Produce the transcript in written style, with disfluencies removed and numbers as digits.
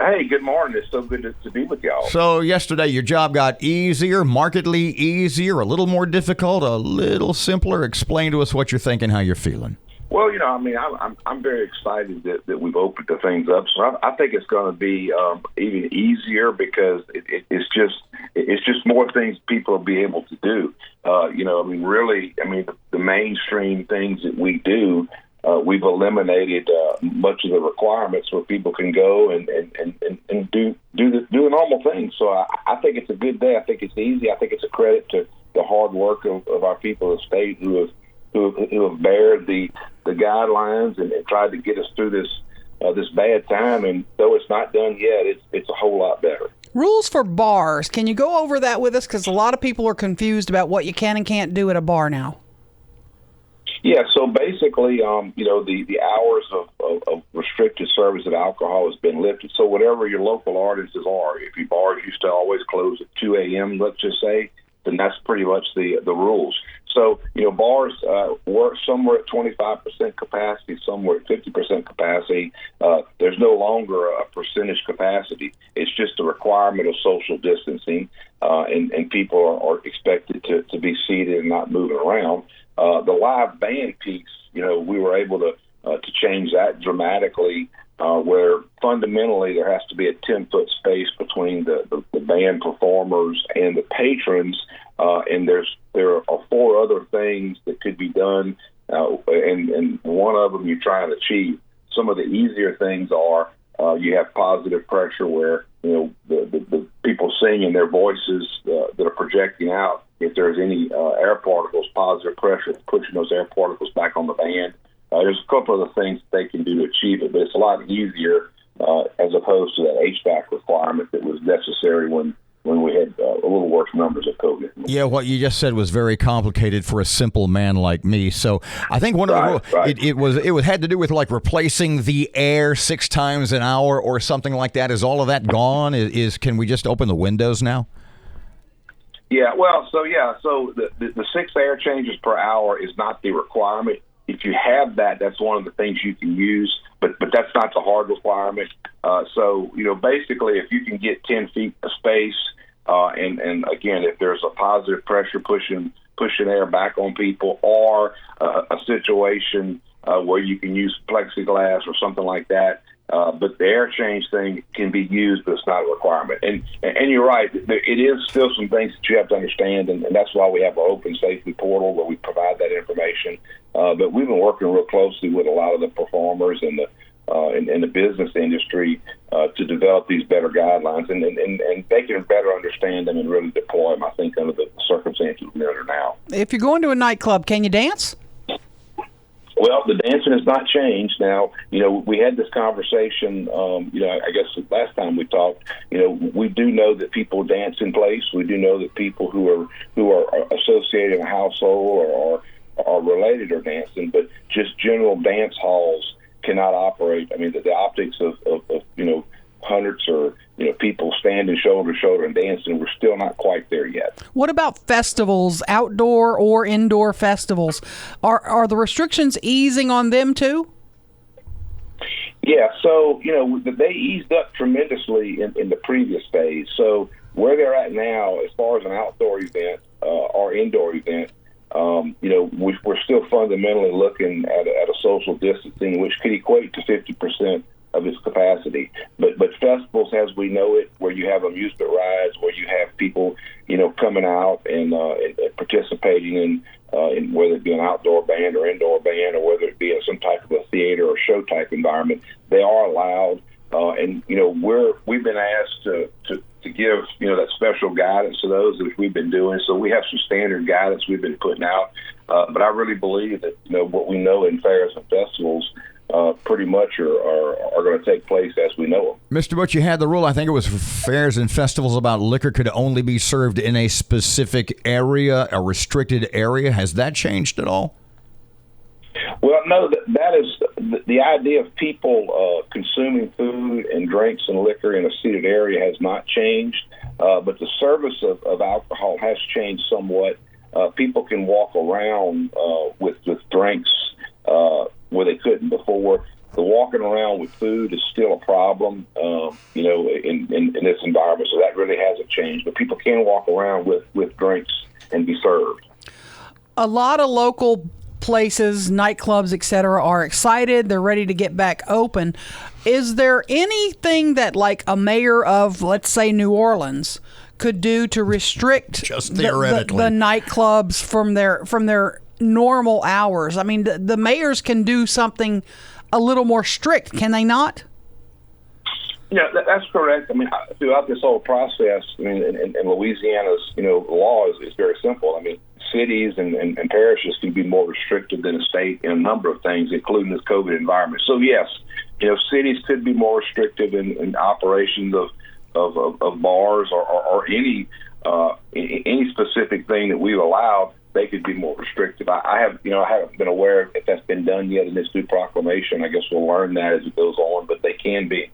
Hey, good morning. It's so good to be with y'all. So yesterday your job got easier, markedly easier, a little more difficult, a little simpler. Explain to us what you're thinking, how you're feeling. Well, I'm very excited that we've opened the things up. So I think it's going to be even easier because it's just more things people will be able to do. The mainstream things that we do, we've eliminated much of the requirements where people can go and do the normal things. So I think it's a good day. I think it's easy. I think it's a credit to the hard work of our people of the state who have bared the guidelines and tried to get us through this bad time. And though it's not done yet, it's a whole lot better. Rules for bars. Can you go over that with us? Because a lot of people are confused about what you can and can't do at a bar now. Yeah, so basically, the hours of restricted service of alcohol has been lifted. So whatever your local artists are, if your bars used to always close at 2 a.m., let's just say, then that's pretty much the rules. So, bars work somewhere at 25% capacity, somewhere at 50% capacity. There's no longer a percentage capacity. It's just a requirement of social distancing, and people are expected to be seated and not moving around. The live band piece, we were able to change that dramatically, where fundamentally there has to be a 10-foot space between the band performers and the patrons, and there are 4 other things that could be done, and one of them you're trying to achieve. Some of the easier things are you have positive pressure where the people singing their voices that are projecting out. If there's any air particles, positive pressure, pushing those air particles back on the band. There's a couple of the things that they can do to achieve it, but it's a lot easier as opposed to that HVAC requirement that was necessary when we had a little worse numbers of COVID. Yeah, what you just said was very complicated for a simple man like me. So I think one of the rules, it had to do with like replacing the air 6 times an hour or something like that. Is all of that gone? Can we just open the windows now? Yeah, so the 6 air changes per hour is not the requirement. If you have that, that's one of the things you can use, but that's not the hard requirement. So basically, if you can get 10 feet of space, and again, if there's a positive pressure pushing air back on people, or a situation where you can use plexiglass or something like that. But the air change thing can be used, but it's not a requirement. And you're right, it is still some things that you have to understand, and that's why we have our open safety portal where we provide that information. But we've been working real closely with a lot of the performers and the business industry to develop these better guidelines, and they can better understand them and really deploy them, I think, under the circumstances we're under now. If you're going to a nightclub, can you dance? Well, the dancing has not changed. Now, we had this conversation, I guess last time we talked, we do know that people dance in place. We do know that people who are associated in a household or are related are dancing, but just general dance halls cannot operate. I mean, the optics of hundreds or people standing shoulder to shoulder and dancing, we're still not quite there yet. What about festivals, outdoor or indoor festivals? Are the restrictions easing on them too? Yeah, so they eased up tremendously in the previous phase. So where they're at now, as far as an outdoor event or indoor event, we're still fundamentally looking at a social distancing, which could equate to 50% of its capacity. But festivals, as we know it, where you have amusement rides, where you have people, coming out and participating in whether it be an outdoor band or indoor band, or whether it be some type of a theater or show type environment, they are allowed. And we've been asked to give that special guidance to those, which we've been doing. So we have some standard guidance we've been putting out. But I really believe that what we know in fairs and festivals pretty much are going to take place as we know them. Mr. Butch, you had the rule, I think it was for fairs and festivals, about liquor could only be served in a specific area, a restricted area. Has that changed at all? Well, no, that is the idea of people consuming food and drinks and liquor in a seated area has not changed, but the service of alcohol has changed somewhat. People can walk around with drinks where they couldn't before. the walking around with food is still a problem, in this environment. So that really hasn't changed. But people can walk around with drinks and be served. A lot of local places, nightclubs, etc., are excited. They're ready to get back open. Is there anything that, like, a mayor of, let's say, New Orleans could do to restrict just theoretically the nightclubs from their normal hours? I mean, the mayors can do something a little more strict, can they not? Yeah, that's correct. I mean, throughout this whole process, I mean, in Louisiana's, law is very simple. I mean, cities and parishes can be more restricted than a state in a number of things, including this COVID environment. So yes, cities could be more restrictive in operations of bars or any specific thing that we've allowed. They could be more restrictive. I haven't been aware if that's been done yet in this new proclamation. I guess we'll learn that as it goes on, but they can be.